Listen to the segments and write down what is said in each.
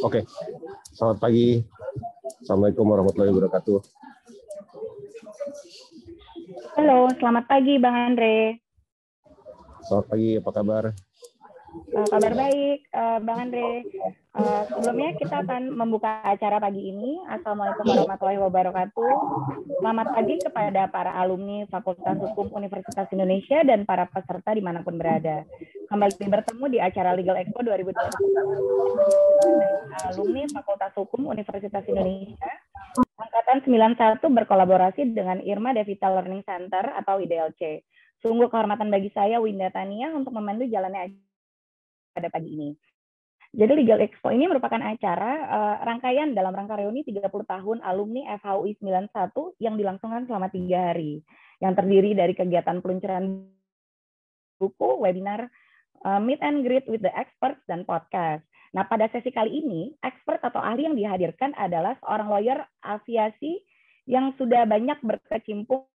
Oke, selamat pagi. Assalamualaikum warahmatullahi wabarakatuh. Halo, selamat pagi Bang Andre. Selamat pagi, apa kabar? Kabar baik, Bang Andre. Sebelumnya kita akan membuka acara pagi ini. Assalamualaikum warahmatullahi wabarakatuh. Selamat pagi kepada para alumni Fakultas Hukum Universitas Indonesia dan para peserta dimanapun berada. Kembali bertemu di acara Legal Expo 2021. Alumni Fakultas Hukum Universitas Indonesia, Angkatan 91 berkolaborasi dengan Irma Devita Learning Center atau IDLC. Sungguh kehormatan bagi saya, Winda Tania, untuk memandu jalannya pada pagi ini. Jadi Legal Expo ini merupakan acara rangkaian dalam rangka reuni 30 tahun alumni FHUI 91 yang dilangsungkan selama 3 hari, yang terdiri dari kegiatan peluncuran buku, webinar, meet and greet with the experts, dan podcast. Nah, pada sesi kali ini, expert atau ahli yang dihadirkan adalah seorang lawyer aviasi yang sudah banyak berkecimpung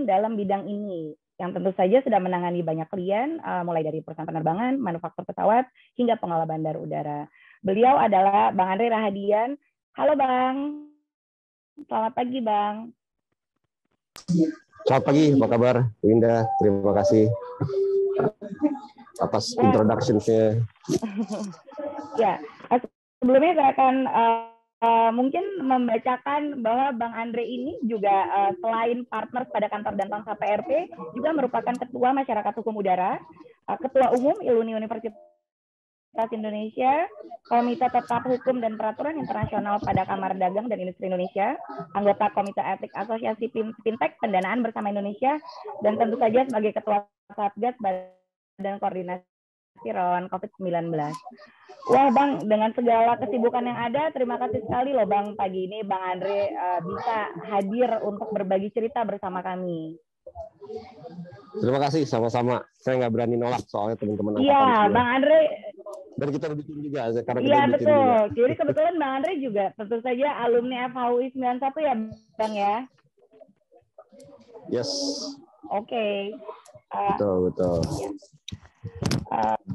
dalam bidang ini, yang tentu saja sudah menangani banyak klien, mulai dari perusahaan penerbangan, manufaktur pesawat, hingga pengelola bandar udara. Beliau adalah Bang Andre Rahadian. Halo Bang, selamat pagi Bang. Selamat pagi, apa kabar Winda? Terima kasih atas introduction-nya. Ya, sebelumnya saya akan mungkin membacakan bahwa Bang Andre ini juga selain partner pada kantor Dantansa PRP, juga merupakan Ketua Masyarakat Hukum Udara, Ketua Umum ILUNI Universitas Indonesia, Komite Tetap Hukum dan Peraturan Internasional pada Kamar Dagang dan Industri Indonesia, anggota Komite Etik Asosiasi Fintech Pendanaan Bersama Indonesia, dan tentu saja sebagai Ketua Satgas Badan Koordinasi Rawan COVID-19. Wah Bang, dengan segala kesibukan yang ada, terima kasih sekali loh Bang, pagi ini Bang Andre bisa hadir untuk berbagi cerita bersama kami. Terima kasih, sama-sama. Saya nggak berani nolak soalnya teman-teman angkatan. Iya, Bang Andre. Dan kita bikin juga, karena kita iya bikin betul. juga. Jadi kebetulan Bang Andre juga tentu saja alumni FHUI 91 ya Bang ya? Yes. Oke. Betul.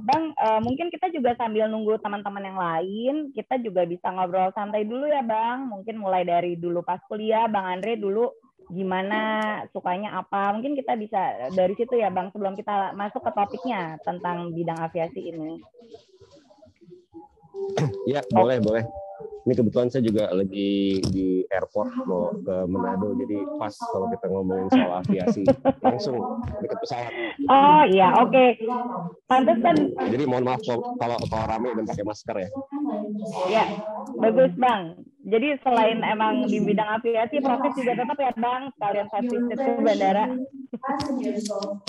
Bang, mungkin kita juga sambil nunggu teman-teman yang lain, kita juga bisa ngobrol santai dulu ya Bang. Mungkin mulai dari dulu pas kuliah, Bang Andre dulu gimana, sukanya apa. Mungkin kita bisa dari situ ya Bang, sebelum kita masuk ke topiknya tentang bidang aviasi ini. Ya, boleh. Ini kebetulan saya juga lagi di airport mau ke Manado, jadi pas kalau kita ngomongin soal aviasi langsung dekat pesawat. Oh iya, oke. Pantesan. Jadi mohon maaf kalau rame dan pakai masker ya. Ya, bagus Bang. Jadi selain emang di bidang aviasi, proses juga tetap ya Bang, sekalian visit ke bandara.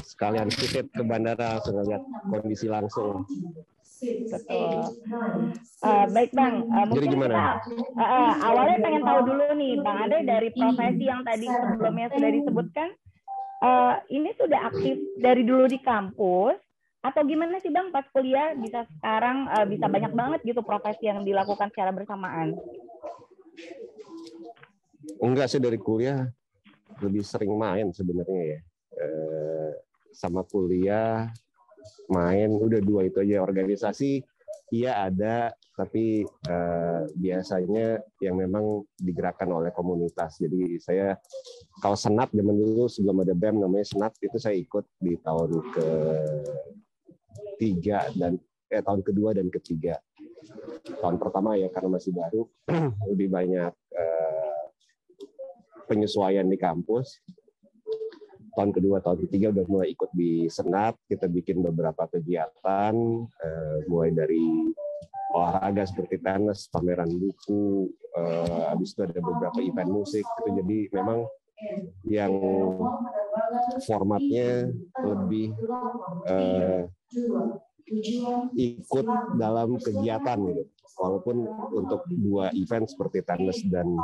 Sekalian visit ke bandara, langsung lihat kondisi langsung. Betul. Baik Bang, mungkin gimana? Kita awalnya pengen tahu dulu nih Bang Andre, dari profesi yang tadi sebelumnya sudah disebutkan, ini sudah aktif dari dulu di kampus atau gimana sih Bang pas kuliah bisa sekarang bisa banyak banget gitu profesi yang dilakukan secara bersamaan? Enggak sih, dari kuliah lebih sering main sebenarnya ya. Sama kuliah main udah dua itu aja. Organisasi iya ada, tapi biasanya yang memang digerakkan oleh komunitas. Jadi saya kalau senat zaman dulu sebelum ada BEM namanya senat, itu saya ikut di tahun tahun kedua dan ketiga. Tahun pertama ya karena masih baru lebih banyak penyesuaian di kampus. Tahun kedua, tahun ketiga udah mulai ikut di senat. Kita bikin beberapa kegiatan, mulai dari olahraga seperti tenis, pameran buku, habis itu ada beberapa event musik. Itu jadi memang yang formatnya lebih ikut dalam kegiatan gitu. Walaupun untuk dua event seperti tenis dan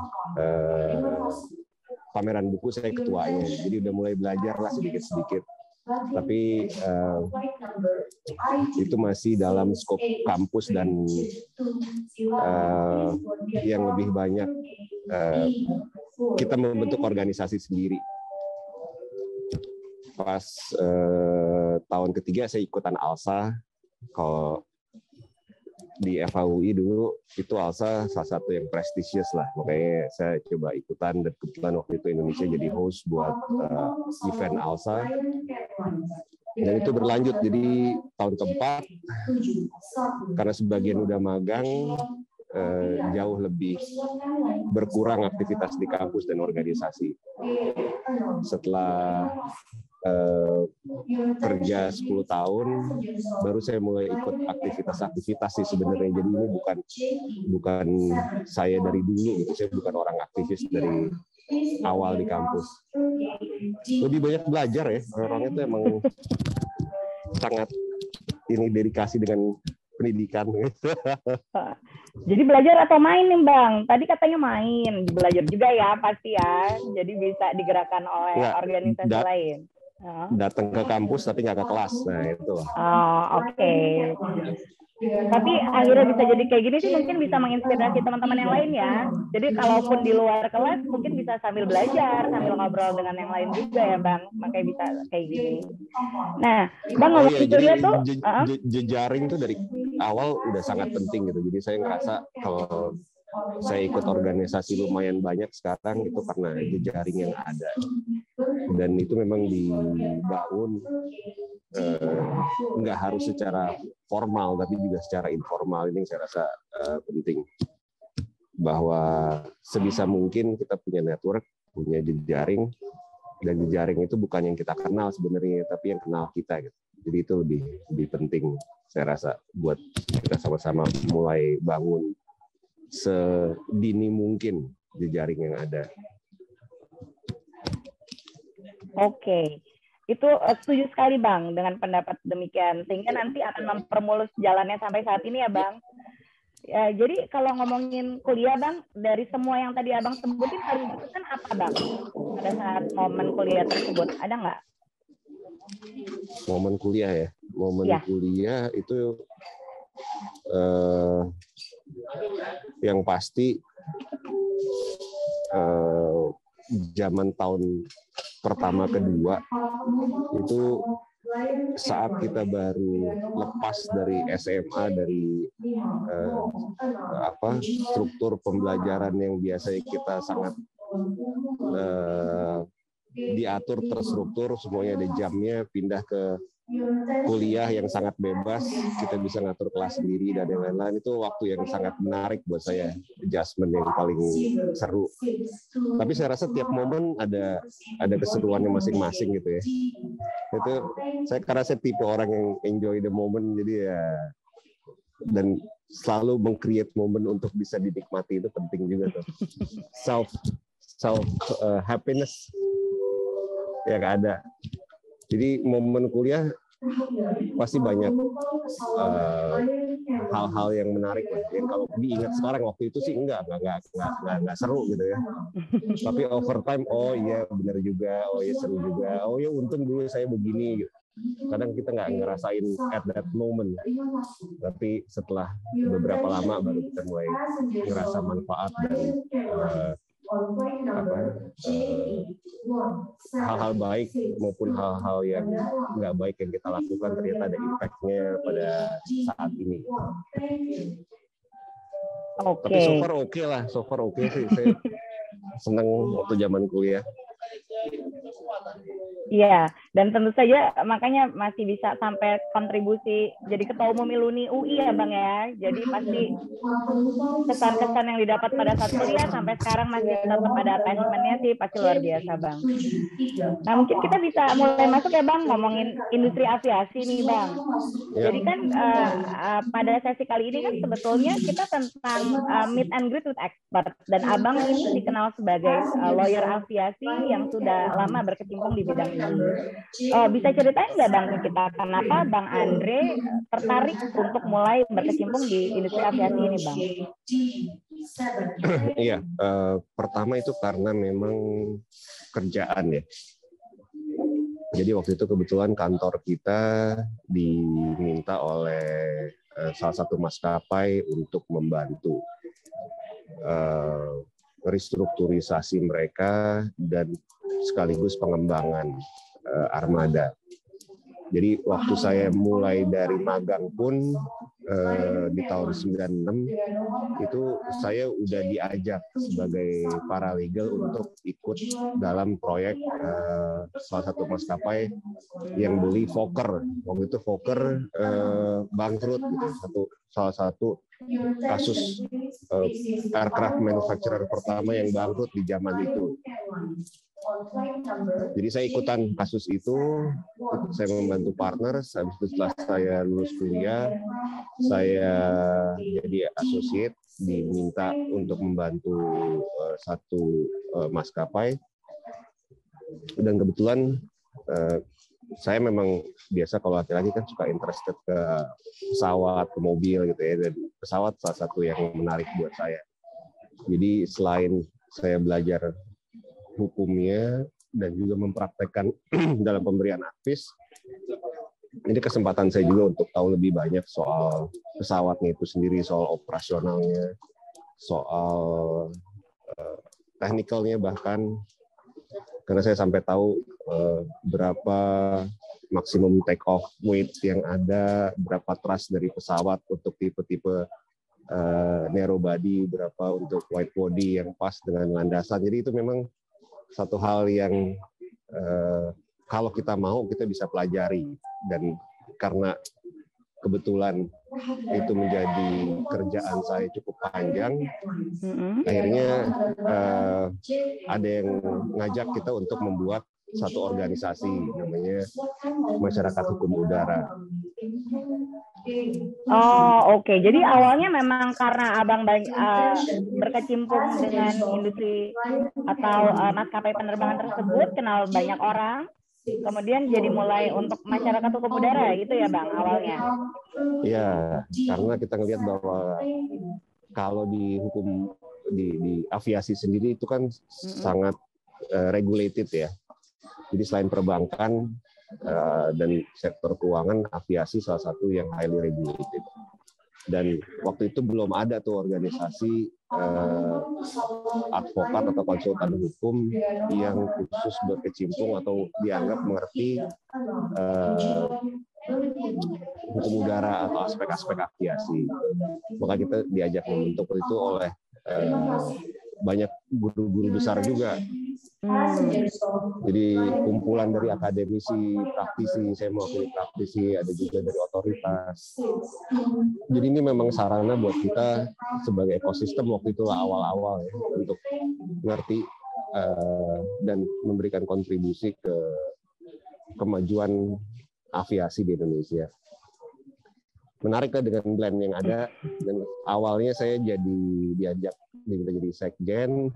pameran buku saya ketuanya, jadi udah mulai belajar lah sedikit-sedikit. Tapi itu masih dalam skop kampus dan yang lebih banyak kita membentuk organisasi sendiri. Pas tahun ketiga saya ikutan ALSA. Kalau di FHUI dulu itu ALSA salah satu yang prestisius lah, makanya saya coba ikutan dan kebetulan waktu itu Indonesia jadi host buat event ALSA dan itu berlanjut jadi tahun keempat karena sebagian udah magang jauh lebih berkurang aktivitas di kampus dan organisasi. Setelah kerja 10 tahun baru saya mulai ikut aktivitas sih sebenarnya. Jadi ini bukan saya dari dulu gitu. Saya bukan orang aktivis dari awal di kampus. Lebih banyak belajar ya. Orangnya itu emang sangat dedikasi dengan pendidikan. Jadi belajar atau main nih Bang? Tadi katanya main, belajar juga ya pasti ya. Jadi bisa digerakkan oleh organisasi lain. Datang ke kampus tapi nggak ke kelas, nah itu. Oke. Tapi akhirnya bisa jadi kayak gini sih mungkin bisa menginspirasi teman-teman yang lain ya. Jadi kalaupun di luar kelas mungkin bisa sambil belajar, sambil ngobrol dengan yang lain juga ya Bang. Makanya bisa kayak gini. Nah, Bang ngomongin kuliah tuh jejaring tuh dari awal udah sangat penting gitu. Jadi saya ngerasa kalau saya ikut organisasi lumayan banyak sekarang itu karena jejaring yang ada. Dan itu memang dibangun nggak harus secara formal tapi juga secara informal. Ini saya rasa penting bahwa sebisa mungkin kita punya network, punya jejaring, dan jejaring itu bukan yang kita kenal sebenarnya tapi yang kenal kita gitu. Jadi itu lebih penting saya rasa buat kita sama-sama mulai bangun sedini mungkin jejaring yang ada. Oke. Itu setuju sekali Bang dengan pendapat demikian. Sehingga nanti akan mempermulus jalannya sampai saat ini ya Bang. Ya, jadi kalau ngomongin kuliah Bang, dari semua yang tadi Abang sebutin paling berkesan apa Bang? Pada saat momen kuliah tersebut, ada nggak? Momen kuliah ya? Momen kuliah itu yang pasti zaman tahun pertama kedua itu saat kita baru lepas dari SMA dari struktur pembelajaran yang biasanya kita sangat diatur terstruktur, semuanya ada jamnya, pindah ke kuliah yang sangat bebas, kita bisa ngatur kelas sendiri dan yang lain-lain. Itu waktu yang sangat menarik buat saya, adjustment yang paling seru. Tapi saya rasa tiap momen ada keseruannya masing-masing gitu ya. Itu karena saya tipe orang yang enjoy the moment, jadi ya, dan selalu meng-create momen untuk bisa dinikmati itu penting juga tuh. Self happiness yang ada. Jadi momen kuliah pasti banyak hal-hal yang menarik lah. Yang kalau diingat sekarang, waktu itu sih enggak seru gitu ya. Tapi over time, oh iya benar juga, oh iya seru juga, oh iya untung dulu saya begini gitu. Kadang kita nggak ngerasain at that moment, tapi setelah beberapa lama baru kita mulai ngerasa manfaat dan hal-hal baik maupun hal-hal yang nggak baik yang kita lakukan ternyata ada impact-nya pada saat ini. Tapi so far oke sih, saya senang waktu zaman kuliah. Iya, dan tentu saja makanya masih bisa sampai kontribusi jadi ketua umum Iluni UI ya Bang ya. Jadi pasti kesan-kesan yang didapat pada saat kuliah sampai sekarang masih tetap ada attachment-nya sih, pasti luar biasa Bang. Nah mungkin kita bisa mulai masuk ya Bang, ngomongin industri aviasi nih Bang. Jadi kan pada sesi kali ini kan sebetulnya kita tentang meet and greet with expert, dan Abang ini dikenal sebagai lawyer aviasi yang sudah lama berkecimpung di bidang ini. Bisa ceritain nggak Bang ke kita kenapa Bang Andre tertarik untuk mulai berkecimpung di industri aviasi ini Bang? Iya, pertama itu karena memang kerjaan ya. Jadi waktu itu kebetulan kantor kita diminta oleh salah satu maskapai untuk membantu restrukturisasi mereka dan sekaligus pengembangan armada. Jadi waktu saya mulai dari magang pun di tahun 96 itu saya udah diajak sebagai paralegal untuk ikut dalam proyek salah satu maskapai yang beli Fokker. Waktu itu Fokker bangkrut gitu. Salah satu kasus aircraft manufacturer pertama yang bangkrut di zaman itu. Jadi saya ikutan kasus itu, saya membantu partner. Habis itu setelah saya lulus kuliah, saya jadi associate, diminta untuk membantu satu maskapai. Dan kebetulan saya memang biasa kalau laki-laki kan suka interested ke pesawat, ke mobil gitu ya. Dan pesawat salah satu yang menarik buat saya. Jadi selain saya belajar hukumnya dan juga mempraktekkan dalam pemberian advis, ini kesempatan saya juga untuk tahu lebih banyak soal pesawatnya itu sendiri, soal operasionalnya, soal teknikalnya bahkan, karena saya sampai tahu berapa maksimum take off weight yang ada, berapa thrust dari pesawat untuk tipe-tipe narrow body, berapa untuk wide body yang pas dengan landasan. Jadi itu memang satu hal yang kalau kita mau kita bisa pelajari, dan karena kebetulan itu menjadi kerjaan saya cukup panjang, akhirnya ada yang ngajak kita untuk membuat satu organisasi namanya Masyarakat Hukum Udara. Oh, oke. Jadi awalnya memang karena Abang berkecimpung dengan industri atau maskapai penerbangan tersebut, kenal banyak orang, kemudian jadi mulai untuk masyarakat hukum udara, gitu ya Bang awalnya? Ya, karena kita ngelihat bahwa kalau di hukum di aviasi sendiri itu kan sangat regulated ya. Jadi selain perbankan dan sektor keuangan, aviasi salah satu yang highly regulated. Dan waktu itu belum ada tuh organisasi advokat atau konsultan hukum yang khusus berkecimpung atau dianggap mengerti hukum udara atau aspek-aspek aviasi. Maka kita diajak membentuk itu oleh banyak guru-guru besar juga. Jadi kumpulan dari akademisi, praktisi, saya mewakili praktisi, ada juga dari otoritas. Jadi ini memang sarana buat kita sebagai ekosistem waktu itu awal-awal ya, untuk ngerti dan memberikan kontribusi ke kemajuan aviasi di Indonesia. Menarik kan dengan blend yang ada, dan awalnya saya diajak jadi sekjen.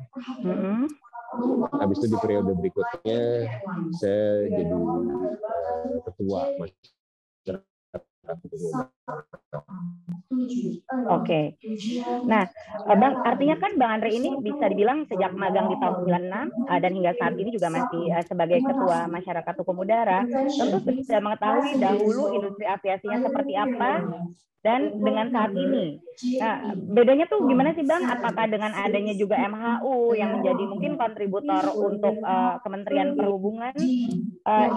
Habis itu di periode berikutnya saya jadi ketua masyarakat. Oke. Nah, Bang, artinya kan Bang Andre ini bisa dibilang sejak magang di tahun 96 dan hingga saat ini juga masih sebagai ketua masyarakat hukum udara, tentu sudah mengetahui dahulu industri aviasinya seperti apa dan dengan saat ini. Nah, bedanya tuh gimana sih Bang? Apakah dengan adanya juga MHU yang menjadi mungkin kontributor untuk Kementerian Perhubungan,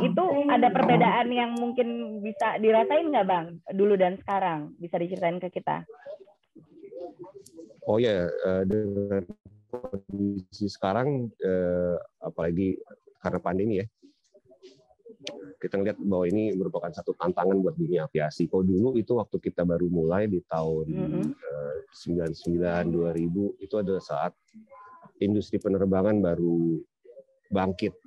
itu ada perbedaan yang mungkin bisa dirasain nggak Bang dulu dan sekarang? Bisa diceritain ke kita? Oh ya, dengan kondisi sekarang, apalagi karena pandemi ya, kita ngelihat bahwa ini merupakan satu tantangan buat dunia aviasi. Kalau dulu itu waktu kita baru mulai di tahun 99, 2000, itu adalah saat industri penerbangan baru bangkit.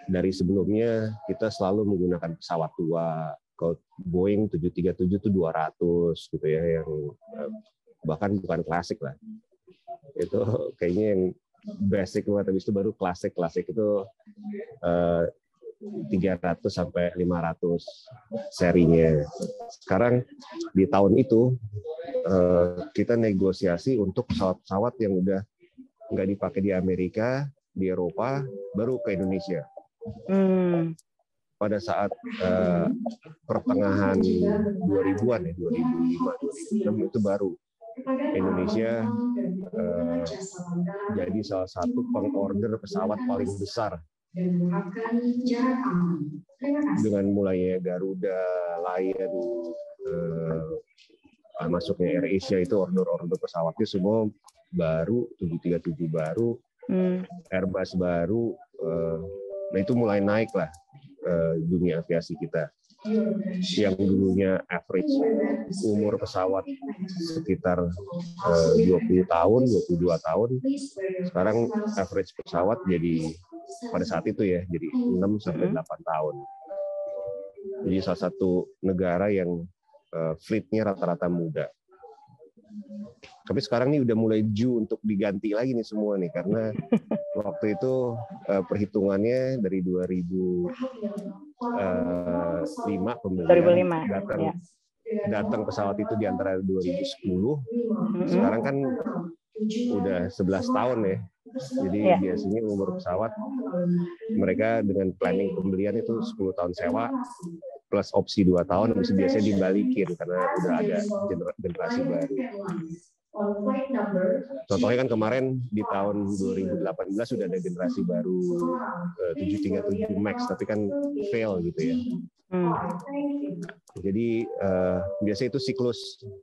Dari sebelumnya kita selalu menggunakan pesawat tua. Kalau Boeing 737 itu 200 gitu ya, yang bahkan bukan klasik lah. Itu kayaknya yang basic banget, habis itu baru klasik itu 300 sampai 500 serinya. Sekarang di tahun itu kita negosiasi untuk pesawat-pesawat yang udah nggak dipakai di Amerika, di Eropa, baru ke Indonesia. Pada saat pertengahan 2000-an ya, 2005, 2006 itu baru Indonesia jadi salah satu pengorder pesawat paling besar. Dengan mulainya Garuda, Lion, masuknya AirAsia itu order pesawatnya semua baru, 737 baru, Airbus baru. Nah itu mulai naik lah dunia aviasi kita. Yang dulunya average umur pesawat sekitar 20 tahun, 22 tahun, sekarang average pesawat jadi pada saat itu ya jadi 6 sampai 8 tahun. Jadi salah satu negara yang fleet-nya rata-rata muda. Tapi sekarang ini udah mulai due untuk diganti lagi nih semua nih, karena waktu itu perhitungannya dari 2005 pembelian datang pesawat itu di antara 2010. Sekarang kan udah 11 tahun ya. Jadi biasanya umur pesawat mereka dengan planning pembelian itu 10 tahun sewa plus opsi 2 tahun, biasanya dibalikin karena udah ada generasi baru. Contohnya kan kemarin di tahun 2018 sudah ada generasi baru 737 Max, tapi kan fail gitu ya. Jadi biasanya itu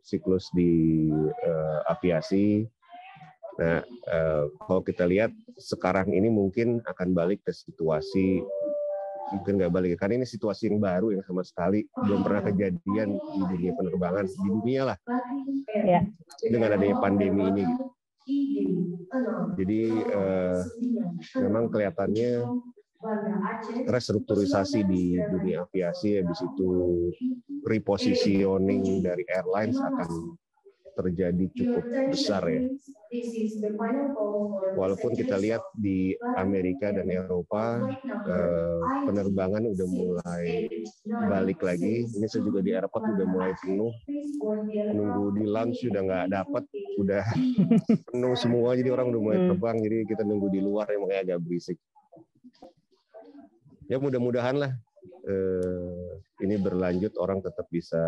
siklus di aviasi. Nah, kalau kita lihat sekarang ini mungkin akan balik ke situasi, mungkin nggak balik, karena ini situasi yang baru yang sama sekali belum pernah kejadian di dunia penerbangan, di dunia lah, dengan adanya pandemi ini. Jadi memang kelihatannya restrukturisasi di dunia aviasi, habis itu repositioning dari airlines akan terjadi cukup besar ya. Walaupun kita lihat di Amerika dan Eropa penerbangan udah mulai balik lagi. Ini saya juga di airport udah mulai penuh. Nunggu di lounge sudah nggak dapat, udah penuh semua. Jadi orang udah mulai terbang. Jadi kita nunggu di luar yang makanya agak berisik. Ya mudah-mudahan lah ini berlanjut, orang tetap bisa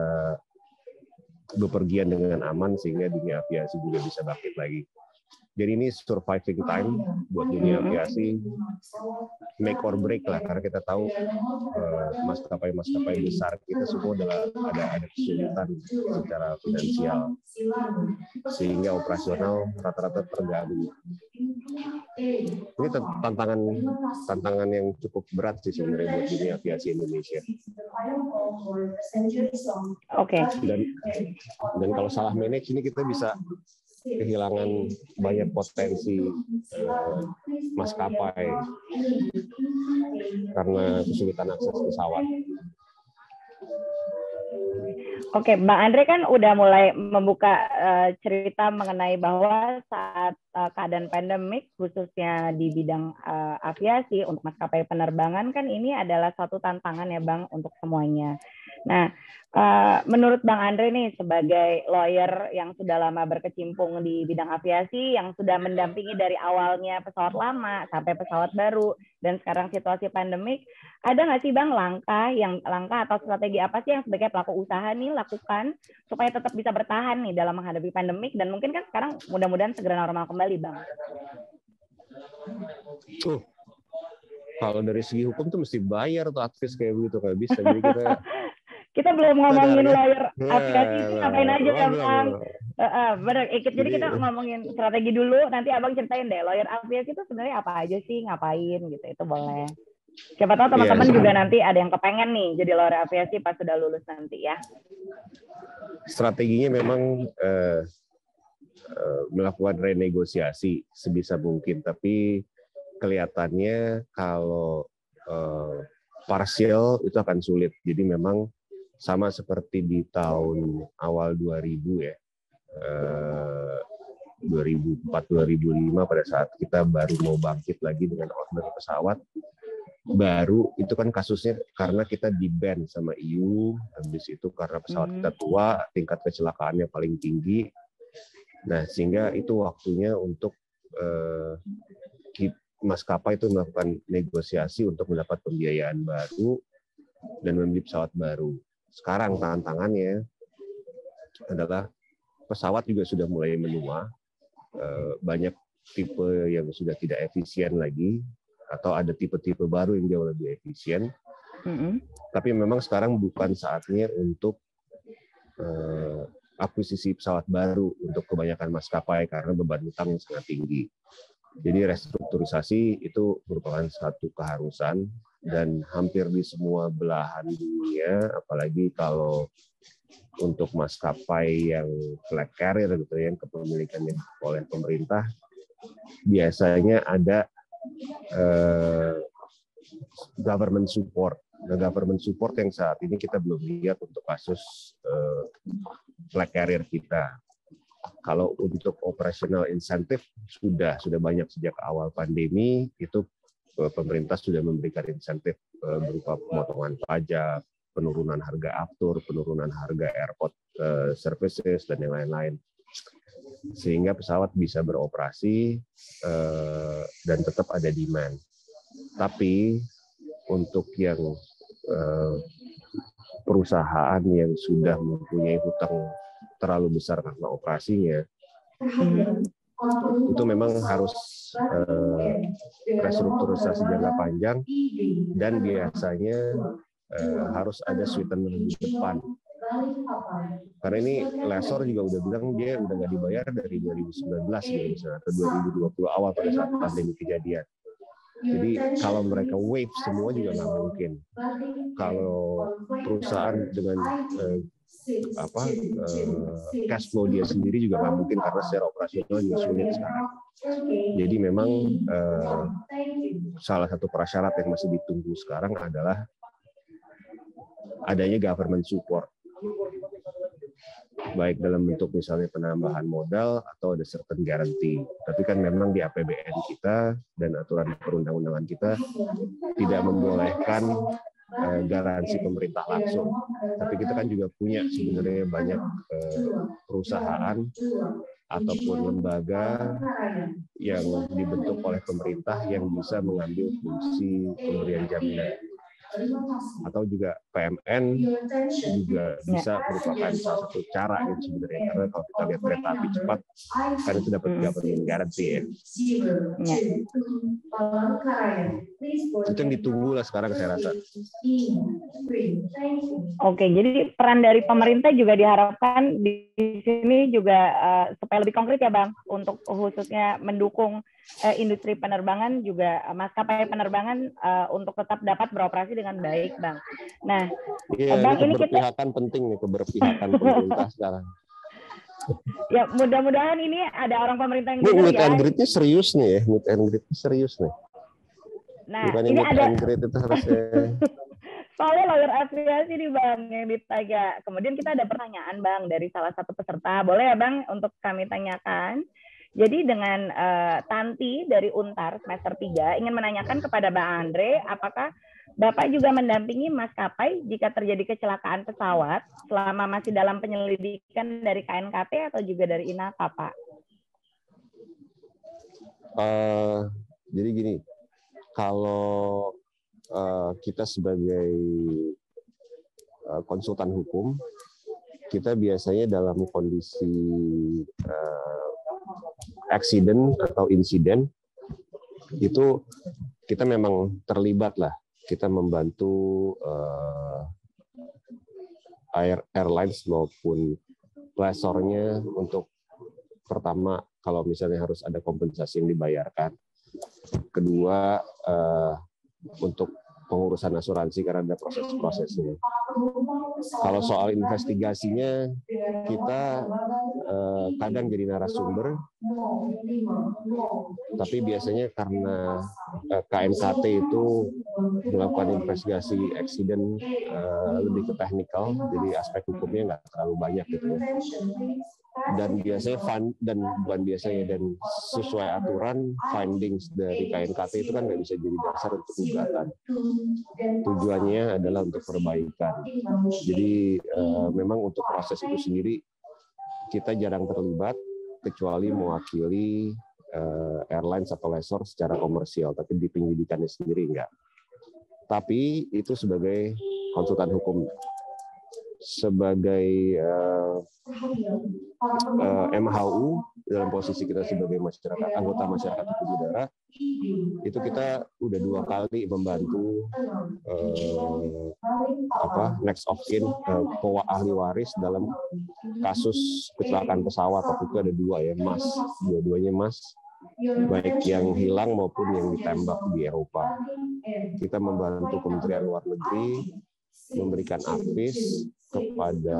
bepergian dengan aman sehingga dunia aviasi juga bisa bangkit lagi. Jadi ini surviving time buat dunia aviasi, make or break lah, karena kita tahu maskapai besar kita semua ada kesulitan secara finansial, sehingga operasional rata-rata terganggu. Ini tantangan yang cukup berat sih sebenarnya buat dunia aviasi Indonesia. Oke. Dan kalau salah manage ini kita bisa kehilangan banyak potensi maskapai karena kesulitan akses pesawat. Oke, Bang Andre kan udah mulai membuka cerita mengenai bahwa saat keadaan pandemik, khususnya di bidang aviasi untuk maskapai penerbangan, kan ini adalah satu tantangan ya Bang untuk semuanya. Nah, menurut Bang Andre nih sebagai lawyer yang sudah lama berkecimpung di bidang aviasi, yang sudah mendampingi dari awalnya pesawat lama sampai pesawat baru, dan sekarang situasi pandemik, ada nggak sih Bang langkah atau strategi apa sih yang sebagai pelaku usaha nih lakukan supaya tetap bisa bertahan nih dalam menghadapi pandemik, dan mungkin kan sekarang mudah-mudahan segera normal kembali Bang? Kalau dari segi hukum tuh mesti bayar tuh advis kayak begitu, nggak bisa. Jadi kita belum ngomongin lawyer aviasi itu ngapain aja ya Bang? Benar, jadi kita ngomongin strategi dulu, nanti Abang ceritain deh lawyer aviasi itu sebenarnya apa aja sih, ngapain gitu, itu boleh. Siapa tahu teman-teman juga nanti ada yang kepengen nih jadi lawyer aviasi pas sudah lulus nanti ya. Strateginya memang melakukan renegosiasi sebisa mungkin, tapi kelihatannya kalau parsial itu akan sulit. Jadi memang sama seperti di tahun awal 2000 ya, 2004-2005 pada saat kita baru mau bangkit lagi dengan order pesawat baru, itu kan kasusnya karena kita di-ban sama EU, habis itu karena pesawat kita tua, tingkat kecelakaannya paling tinggi. Nah, sehingga itu waktunya untuk maskapai itu melakukan negosiasi untuk mendapat pembiayaan baru dan membeli pesawat baru. Sekarang tantangannya adalah pesawat juga sudah mulai menua, banyak tipe yang sudah tidak efisien lagi, atau ada tipe-tipe baru yang jauh lebih efisien. Tapi memang sekarang bukan saatnya untuk akuisisi pesawat baru untuk kebanyakan maskapai karena beban utang yang sangat tinggi. Jadi restrukturisasi itu merupakan satu keharusan dan hampir di semua belahan dunia, apalagi kalau untuk maskapai yang flag carrier gitu ya, yang kepemilikannya oleh pemerintah, biasanya ada government support. Nah, government support yang saat ini kita belum lihat untuk kasus flag carrier kita. Kalau untuk operational incentive sudah banyak sejak awal pandemi, itu pemerintah sudah memberikan insentif berupa pemotongan pajak, penurunan harga aftur, penurunan harga airport services dan yang lain-lain, sehingga pesawat bisa beroperasi dan tetap ada demand. Tapi untuk yang perusahaan yang sudah mempunyai hutang terlalu besar karena operasinya, itu memang harus restrukturisasi jangka panjang dan biasanya harus ada sweetener di depan. Karena ini lessor juga udah bilang dia udah nggak dibayar dari 2019 gitu misalnya, atau 2020 awal pada saat pandemi kejadian. Jadi kalau mereka waive semua juga nggak mungkin. Kalau perusahaan dengan cash flow dia sendiri juga nggak mungkin karena secara operasional juga sulit sekarang. Jadi memang salah satu prasyarat yang masih ditunggu sekarang adalah adanya government support, baik dalam bentuk misalnya penambahan modal atau ada certain guarantee. Tapi kan memang di APBN kita dan aturan perundang-undangan kita tidak membolehkan garansi pemerintah langsung. Tapi kita kan juga punya sebenarnya banyak perusahaan ataupun lembaga yang dibentuk oleh pemerintah yang bisa mengambil fungsi pemberian jaminan. Atau juga PMN juga bisa merupakan salah satu cara gitu sebenarnya, karena kalau kita lihat kereta api cepat kan itu dapat government guarantee ya. Itu yang ditunggu lah sekarang saya rasa. Oke, jadi peran dari pemerintah juga diharapkan di sini juga supaya lebih konkret ya Bang, untuk khususnya mendukung industri penerbangan juga maskapai penerbangan untuk tetap dapat beroperasi dengan baik, Bang. Nah, Bang, ini keberpihakan penting nih, keberpihakan pemerintah sekarang. Ya, mudah-mudahan ini ada orang pemerintah yang dengar ya. Meet and greet-nya serius nih ya, meet and greet-nya serius nih. Nah, bukannya ini meet ada and greet itu harusnya. Soalnya lawyer aviasi nih Bang yang ditanya. Kemudian kita ada pertanyaan Bang dari salah satu peserta. Boleh ya Bang untuk kami tanyakan? Jadi dengan Tanti dari Untar semester 3 ingin menanyakan kepada Bang Andre, apakah Bapak juga mendampingi maskapai jika terjadi kecelakaan pesawat selama masih dalam penyelidikan dari KNKT atau juga dari INAKA, Pak? Jadi gini, kalau kita sebagai konsultan hukum, kita biasanya dalam kondisi accident atau insiden itu kita memang terlibat lah, kita membantu airlines maupun lessornya untuk pertama kalau misalnya harus ada kompensasi yang dibayarkan, kedua untuk pengurusan asuransi karena ada proses-prosesnya. Kalau soal investigasinya, kita kadang jadi narasumber, tapi biasanya karena KNKT itu melakukan investigasi accident lebih ke teknikal, jadi aspek hukumnya nggak terlalu banyak gitu ya. Dan biasanya dan sesuai aturan findings dari KNKT itu kan nggak bisa jadi dasar untuk gugatan. Tujuannya adalah untuk perbaikan. Jadi memang untuk proses itu sendiri kita jarang terlibat kecuali mewakili airlines atau lessor secara komersial, tapi di penyelidikannya sendiri enggak. Tapi itu sebagai konsultan hukum. Sebagai MHU dalam posisi kita sebagai anggota masyarakat hukum udara, itu kita udah 2 kali membantu next of kin, ahli waris dalam kasus kecelakaan pesawat. Waktu itu ada 2 ya, Mas, dua-duanya Mas, baik yang hilang maupun yang ditembak di Eropa. Kita membantu Kementerian Luar Negeri memberikan advis kepada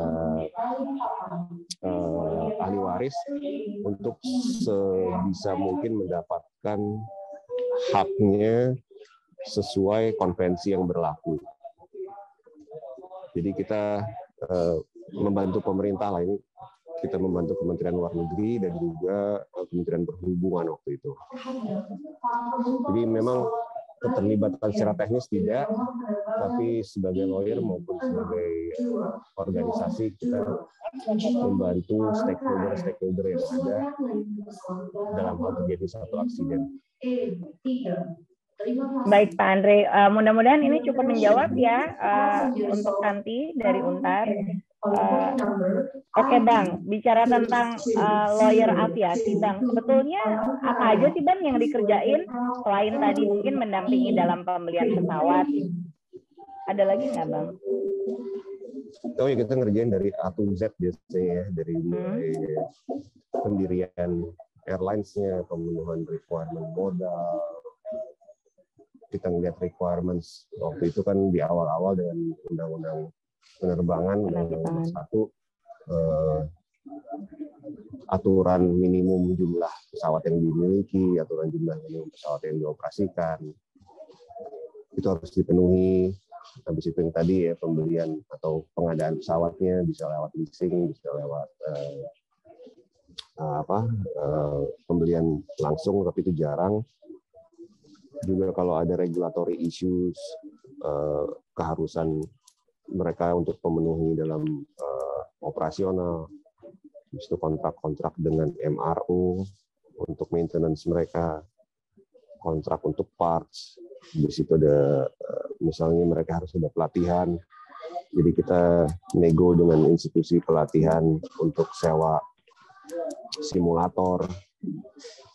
ahli waris untuk sebisa mungkin mendapatkan haknya sesuai konvensi yang berlaku. Jadi kita membantu pemerintah lah ini. Kita membantu Kementerian Luar Negeri dan juga Kementerian Perhubungan waktu itu. Jadi memang keterlibatan secara teknis tidak, tapi sebagai lawyer maupun sebagai organisasi kita membantu stakeholder yang ada dalam hal terjadi satu aksiden. Baik Pak Andre, mudah-mudahan ini cukup menjawab ya untuk Santi dari Untar. Oke Bang, bicara tentang lawyer aviasi Bang, sebetulnya apa aja sih Bang yang dikerjain selain tadi mungkin mendampingi dalam pembelian pesawat? Ada lagi nggak Bang? Oh ya, kita ngerjain dari A to Z biasanya ya, dari mulai pendirian airlines-nya, pemenuhan requirement modal. Kita ngeliat requirements waktu itu kan di awal-awal dengan undang-undang penerbangan, undang-undang 1, aturan minimum jumlah pesawat yang dimiliki, aturan jumlah minimum pesawat yang dioperasikan, itu harus dipenuhi. Habis itu yang tadi ya, pembelian atau pengadaan pesawatnya bisa lewat leasing, bisa lewat pembelian langsung, tapi itu jarang. Juga kalau ada regulatory issues, keharusan mereka untuk memenuhi dalam operasional, itu kontrak-kontrak dengan MRO untuk maintenance mereka, kontrak untuk parts, di situ ada misalnya mereka harus ada pelatihan, jadi kita nego dengan institusi pelatihan untuk sewa simulator.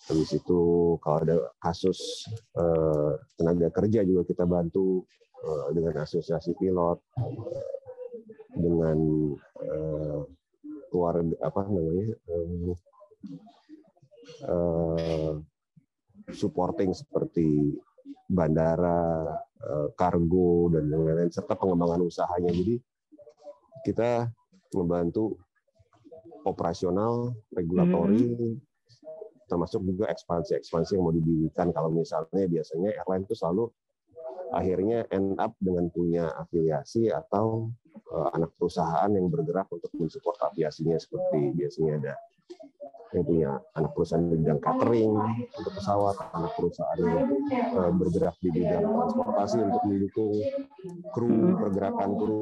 Habis itu kalau ada kasus tenaga kerja juga kita bantu dengan asosiasi pilot, dengan supporting seperti bandara, kargo dan lain-lain, serta pengembangan usahanya. Jadi kita membantu operasional, regulatori, termasuk juga ekspansi yang mau didirikan. Kalau misalnya biasanya airline itu selalu akhirnya end up dengan punya afiliasi atau anak perusahaan yang bergerak untuk mensupport aviasinya, seperti biasanya ada yang punya anak perusahaan di bidang catering untuk pesawat, anak perusahaan yang bergerak di bidang transportasi untuk mendukung kru, pergerakan kru,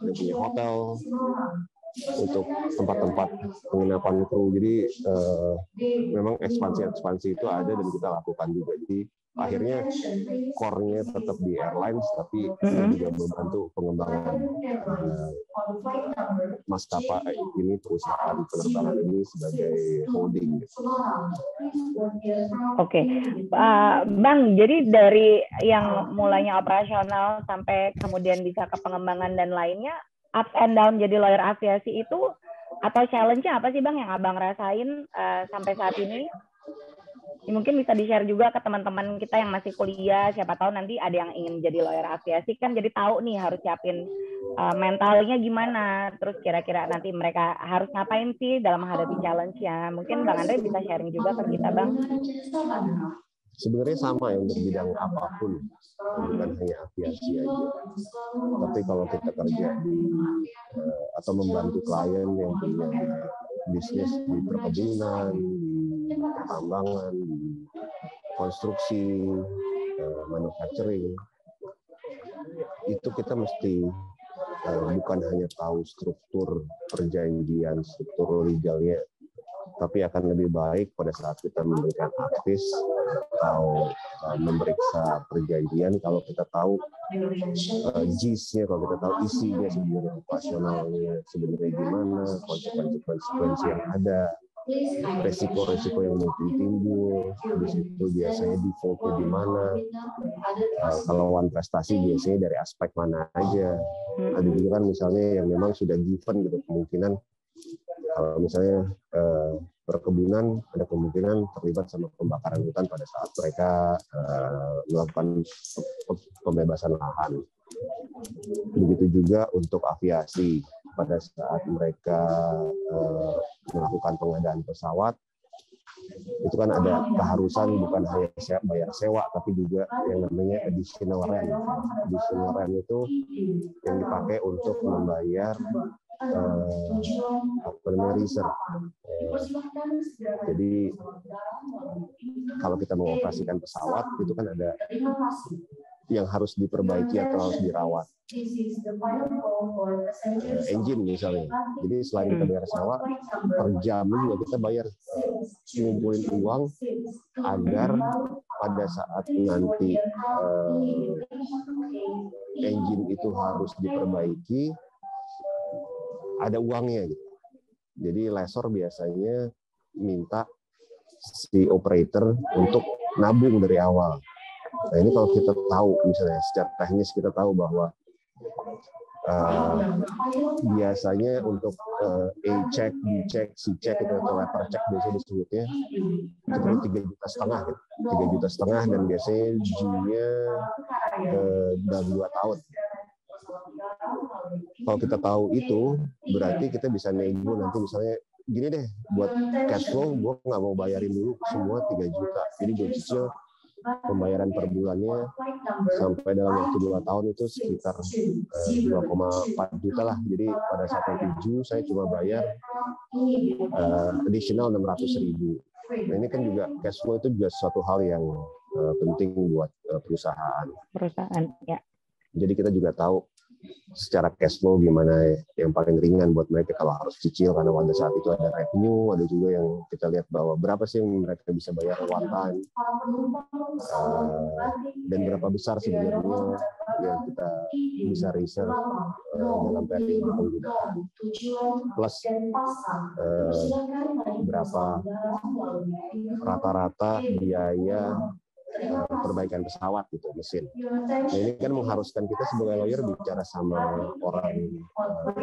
yang punya hotel untuk tempat-tempat penginapan kru. Jadi memang ekspansi itu ada dan kita lakukan juga. Jadi akhirnya core-nya tetap di airlines, tapi kita juga membantu pengembangan maskapai ini, perusahaan penerbangan ini sebagai holding. Oke, Bang, jadi dari yang mulanya operasional sampai kemudian bisa ke pengembangan dan lainnya, ups and down jadi lawyer aviasi itu atau challenge-nya apa sih Bang yang Abang rasain sampai saat ini? Mungkin bisa di-share juga ke teman-teman kita yang masih kuliah, siapa tahu nanti ada yang ingin jadi lawyer aviasi kan, jadi tahu nih harus siapin mentalnya gimana, terus kira-kira nanti mereka harus ngapain sih dalam menghadapi challenge-nya. Mungkin Bang Andre bisa sharing juga ke kita Bang. Sebenarnya sama ya untuk bidang apapun, bukan hanya aviasi aja. Tapi kalau kita kerja di atau membantu klien yang punya bisnis di perkebunan, di pertambangan, di konstruksi, manufacturing, itu kita mesti bukan hanya tahu struktur perjanjian, struktur legalnya, tapi akan lebih baik pada saat kita memberikan advice atau memeriksa perjanjian kalau kita tahu GIS-nya, kalau kita tahu isinya sebenarnya, operasionalnya sebenarnya gimana, konsekuensi yang ada, resiko-resiko yang mungkin timbul, habis itu biasanya default-nya di mana, kalau one prestasi biasanya dari aspek mana aja. Ada juga kan misalnya yang memang sudah given gitu, kemungkinan kalau misalnya perkebunan ada kemungkinan terlibat sama pembakaran hutan pada saat mereka melakukan pembebasan lahan. Begitu juga untuk aviasi, pada saat mereka melakukan pengadaan pesawat, itu kan ada keharusan bukan hanya bayar sewa, tapi juga yang namanya additional rent. Additional rent itu yang dipakai untuk membayar research. Jadi kalau kita mengoperasikan pesawat itu kan ada yang harus diperbaiki atau harus dirawat. Engine misalnya. Jadi selain kita bayar sewa, per jam juga kita bayar ngumpulin uang agar pada saat nanti engine itu harus diperbaiki, ada uangnya gitu. Jadi lessor biasanya minta si operator untuk nabung dari awal. Nah ini kalau kita tahu misalnya secara teknis kita tahu bahwa biasanya untuk A-check, B-check, C-check itu atau letter check biasanya disebutnya itu perlu 3,5 juta gitu. 3,5 juta dan biasanya G-nya dalam 2 tahun. Kalau kita tahu itu, berarti kita bisa nego nanti misalnya gini deh, buat cash flow gue nggak mau bayarin dulu semua 3 juta. Jadi gue cicil pembayaran per bulannya sampai dalam waktu 2 tahun itu sekitar 2,4 juta lah. Jadi pada saat yang 7 saya cuma bayar additional 600.000. Nah ini kan juga cash flow itu juga suatu hal yang penting buat perusahaan. Ya. Jadi kita juga tahu secara cash flow gimana yang paling ringan buat mereka kalau harus cicil, karena pada saat itu ada revenue, ada juga yang kita lihat bahwa berapa sih yang mereka bisa bayar one time, dan berapa besar sebenarnya yang kita bisa reserve dalam periode penggunaan, plus berapa rata-rata biaya perbaikan pesawat gitu, mesin. Nah ini kan mengharuskan kita sebagai lawyer bicara sama orang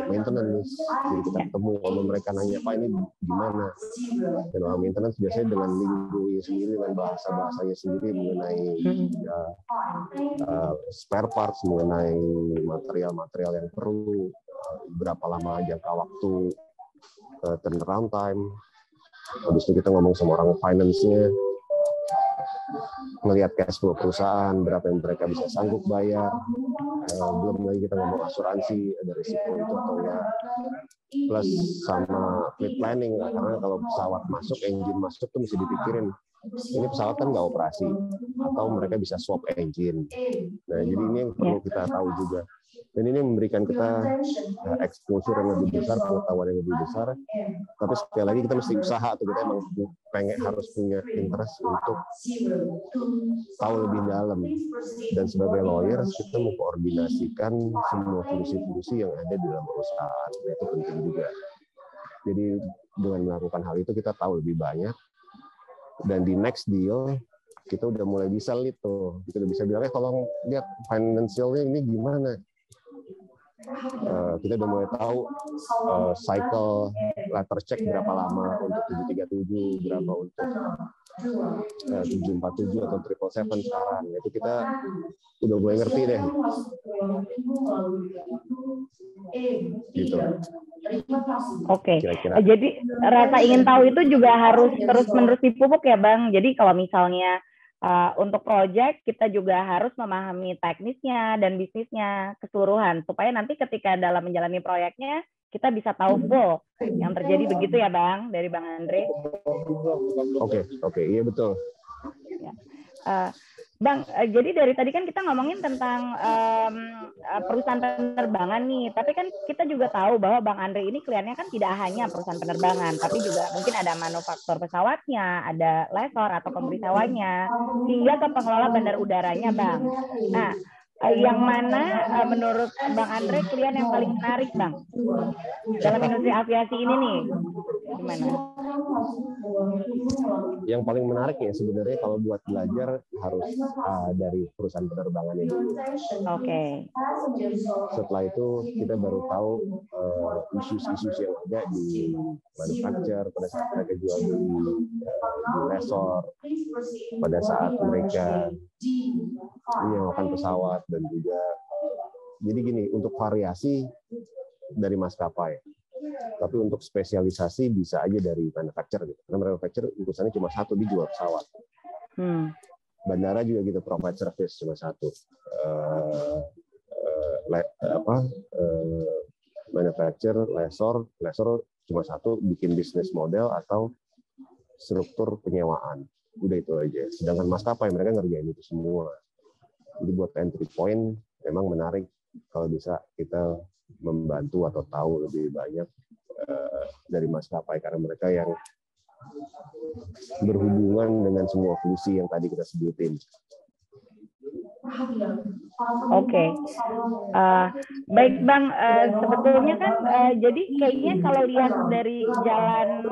maintenance. Jadi kita ketemu sama mereka, nanya Pak ini gimana. Dan orang maintenance biasanya dengan lingunya sendiri, dengan bahasanya sendiri mengenai spare parts, mengenai material-material yang perlu, berapa lama jangka waktu turnaround time. Habis itu kita ngomong sama orang finance-nya, melihat cash flow perusahaan, berapa yang mereka bisa sanggup bayar, belum lagi kita ngomong asuransi, ada risiko itu atau enggak, plus sama fleet planning lah, karena kalau pesawat masuk, engine masuk tuh mesti dipikirin, ini pesawat kan nggak operasi, atau mereka bisa swap engine. Nah jadi ini yang perlu kita tahu juga. Dan ini memberikan kita exposure yang lebih besar, pengetahuan yang lebih besar. Tapi sekali lagi kita mesti usaha, atau kita emang harus punya interest untuk tahu lebih dalam. Dan sebagai lawyer kita mengkoordinasikan semua fungsi-fungsi yang ada di dalam perusahaan. Itu penting juga. Jadi dengan melakukan hal itu kita tahu lebih banyak. Dan di next deal kita udah mulai bisa lead tuh. Kita udah bisa bilang, tolong lihat financialnya ini gimana. Kita udah mulai tahu cycle letter check berapa lama untuk 737, berapa untuk 747 atau 777 sekarang. Itu kita udah mulai ngerti deh. Gitu. Oke. Jadi rasa ingin tahu itu juga harus terus-menerus dipupuk ya Bang. Jadi kalau misalnya untuk project kita juga harus memahami teknisnya dan bisnisnya keseluruhan supaya nanti ketika dalam menjalani proyeknya kita bisa tahu full yang terjadi, begitu ya Bang, dari Bang Andre. Oke, iya betul. Ya. Bang, jadi dari tadi kan kita ngomongin tentang perusahaan penerbangan nih, tapi kan kita juga tahu bahwa Bang Andre ini kliennya kan tidak hanya perusahaan penerbangan, tapi juga mungkin ada manufaktur pesawatnya, ada lessor atau pemberi sewanya, hingga ke pengelola bandar udaranya, Bang. Nah, yang mana menurut Bang Andre klien yang paling menarik, Bang, dalam industri aviasi ini nih? Gimana? Yang paling menarik ya sebenarnya kalau buat belajar harus dari perusahaan penerbangan ini. Oke. Setelah itu kita baru tahu isu-isu yang ada di manufacture pada saat mereka jual beli di lessor, pada saat mereka menyewakan pesawat, dan juga jadi gini, untuk variasi dari maskapai. Tapi untuk spesialisasi bisa aja dari manufacturer gitu. Karena manufacturer urusannya cuma satu, dijual pesawat. Bandara juga gitu, provide service cuma satu. Manufacturer, lessor cuma satu, bikin bisnis model atau struktur penyewaan. Udah itu aja. Sedangkan maskapai mereka ngerjain itu semua. Jadi buat entry point memang menarik kalau bisa kita membantu atau tahu lebih banyak dari maskapai, karena mereka yang berhubungan dengan semua fungsi yang tadi kita sebutin. Oke. Baik Bang, sebetulnya kan jadi kayaknya kalau lihat dari jalan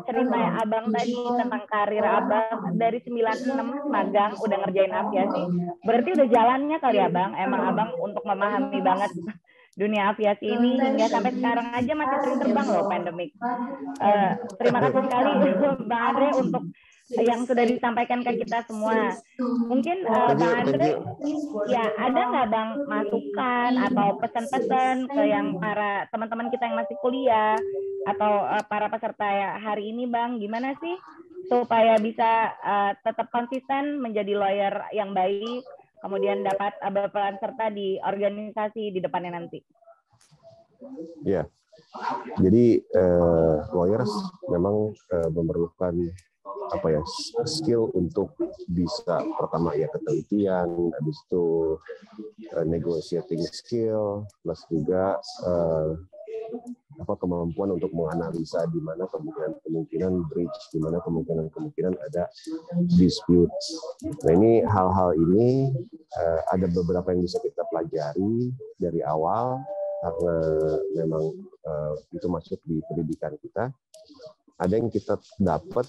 cerita Abang tadi tentang karir Abang dari 96 magang udah ngerjain aviasi, berarti udah jalannya kali ya Bang, emang Abang untuk memahami banget dunia aviasi ini hingga sampai sekarang aja masih sering terbang loh pandemik. Terima kasih sekali Bang Andre untuk yang sudah disampaikan ke kita semua. Mungkin Bang Andre, ya ada nggak Bang masukan atau pesan-pesan ke yang para teman-teman kita yang masih kuliah atau para peserta hari ini Bang, gimana sih supaya bisa tetap konsisten menjadi lawyer yang baik, kemudian dapat berperan serta di organisasi di depannya nanti? Ya, jadi lawyers memang memerlukan skill untuk bisa pertama ya ketelitian, habis itu negotiating skill, plus juga kemampuan untuk menganalisa di mana kemungkinan breach, di mana kemungkinan ada dispute. Nah ini hal-hal ini ada beberapa yang bisa kita pelajari dari awal karena memang itu masuk di pendidikan kita. Ada yang kita dapat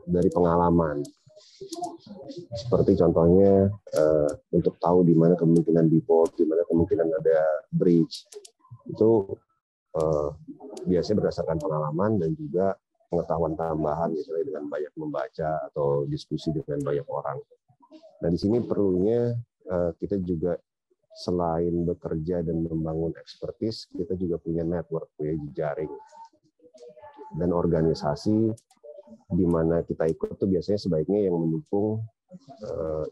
dari pengalaman, seperti contohnya untuk tahu di mana kemungkinan default, di mana kemungkinan ada breach, itu biasanya berdasarkan pengalaman dan juga pengetahuan tambahan, misalnya dengan banyak membaca atau diskusi dengan banyak orang. Nah di sini perlunya kita juga selain bekerja dan membangun expertise, kita juga punya network, punya jejaring dan organisasi di mana kita ikut tuh biasanya sebaiknya yang mendukung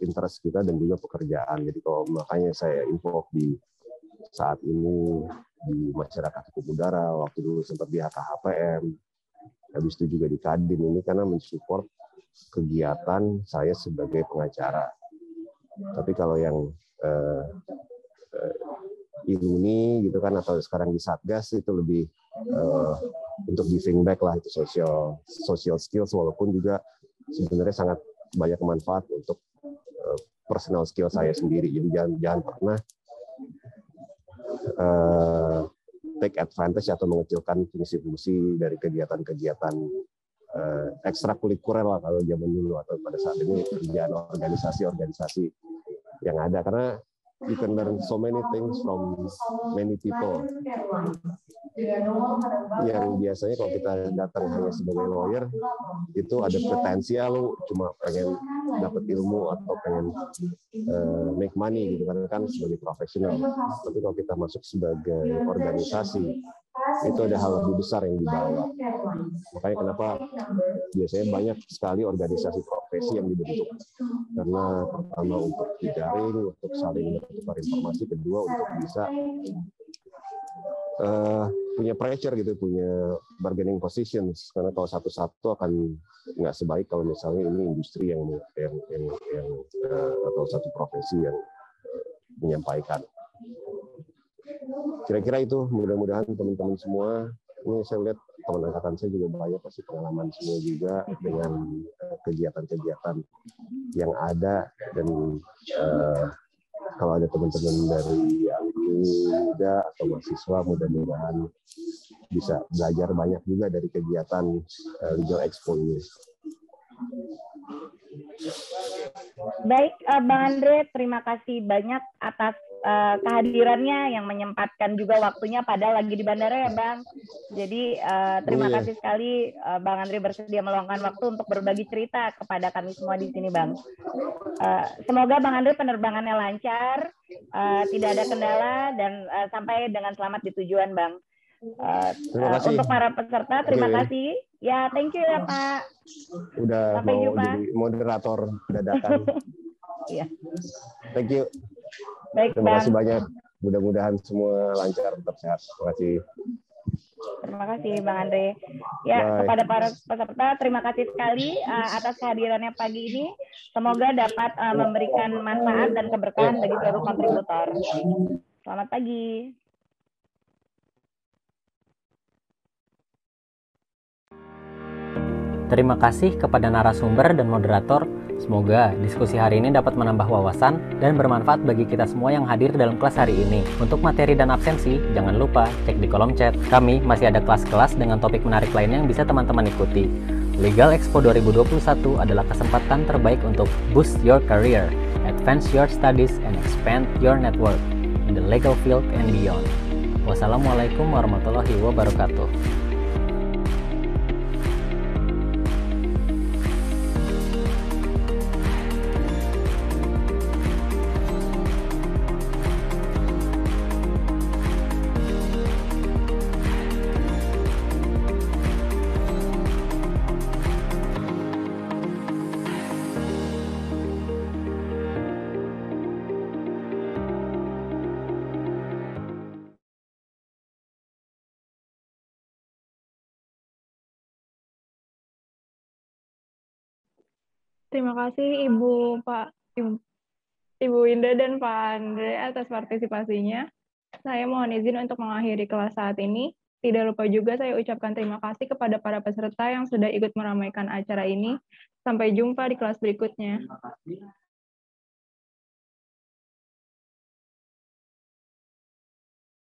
interest kita dan juga pekerjaan. Jadi kalau makanya saya involve di saat ini di masyarakat hukum udara, waktu dulu sempat di HKHPM, habis itu juga di Kadin ini karena mensupport kegiatan saya sebagai pengacara. Tapi kalau yang Iluni gitu kan atau sekarang di Satgas itu lebih untuk giving back lah, itu social skills, walaupun juga sebenarnya sangat banyak manfaat untuk personal skill saya sendiri. Jadi jangan pernah take advantage atau mengecilkan fungsi-fungsi dari kegiatan-kegiatan ekstrakurikuler lah kalau zaman dulu atau pada saat ini kerjaan organisasi-organisasi yang ada, karena you can learn so many things from many people. Yang biasanya kalau kita datang hanya sebagai lawyer, itu ada pretensi lu cuma pengen dapat ilmu atau pengen make money gitu kan sebagai profesional. Tapi kalau kita masuk sebagai organisasi, itu ada hal lebih besar yang dibawa. Makanya kenapa biasanya banyak sekali organisasi profesi yang dibentuk. Karena pertama untuk jejaring, untuk saling bertukar informasi, kedua untuk bisa punya pressure gitu, punya bargaining positions, karena kalau satu-satu akan nggak sebaik kalau misalnya ini industri yang atau satu profesi yang menyampaikan. Kira-kira itu, mudah-mudahan teman-teman semua, ini saya lihat teman angkatan saya juga banyak pasti pengalaman semua juga dengan kegiatan-kegiatan yang ada, dan kalau ada teman-teman dari alumni muda atau mahasiswa, mudah-mudahan bisa belajar banyak juga dari kegiatan Legal Expo ini. Baik, Bang Andre, terima kasih banyak atas kehadirannya yang menyempatkan juga waktunya padahal lagi di bandara ya Bang. Jadi terima kasih sekali Bang Andre bersedia meluangkan waktu untuk berbagi cerita kepada kami semua di sini Bang. Semoga Bang Andre penerbangannya lancar, tidak ada kendala, dan sampai dengan selamat di tujuan Bang. Terima kasih. Untuk para peserta, terima kasih. Ya, thank you ya Pak. Udah sampai mau jumpa. Jadi moderator dadakan. Iya. Thank you. Baik, Terima Bang. kasih banyak. Mudah-mudahan semua lancar, tetap sehat. Terima kasih. Terima kasih Bang Andre. Ya, bye. Kepada para peserta, terima kasih sekali atas kehadirannya pagi ini. Semoga dapat memberikan manfaat dan keberkahan bagi seluruh kontributor. Selamat pagi. Terima kasih kepada narasumber dan moderator. Semoga diskusi hari ini dapat menambah wawasan dan bermanfaat bagi kita semua yang hadir dalam kelas hari ini. Untuk materi dan absensi, jangan lupa cek di kolom chat. Kami masih ada kelas-kelas dengan topik menarik lainnya yang bisa teman-teman ikuti. Legal Expo 2021 adalah kesempatan terbaik untuk boost your career, advance your studies, and expand your network in the legal field and beyond. Wassalamualaikum warahmatullahi wabarakatuh. Terima kasih Ibu Winda dan Pak Andre atas partisipasinya. Saya mohon izin untuk mengakhiri kelas saat ini. Tidak lupa juga saya ucapkan terima kasih kepada para peserta yang sudah ikut meramaikan acara ini. Sampai jumpa di kelas berikutnya.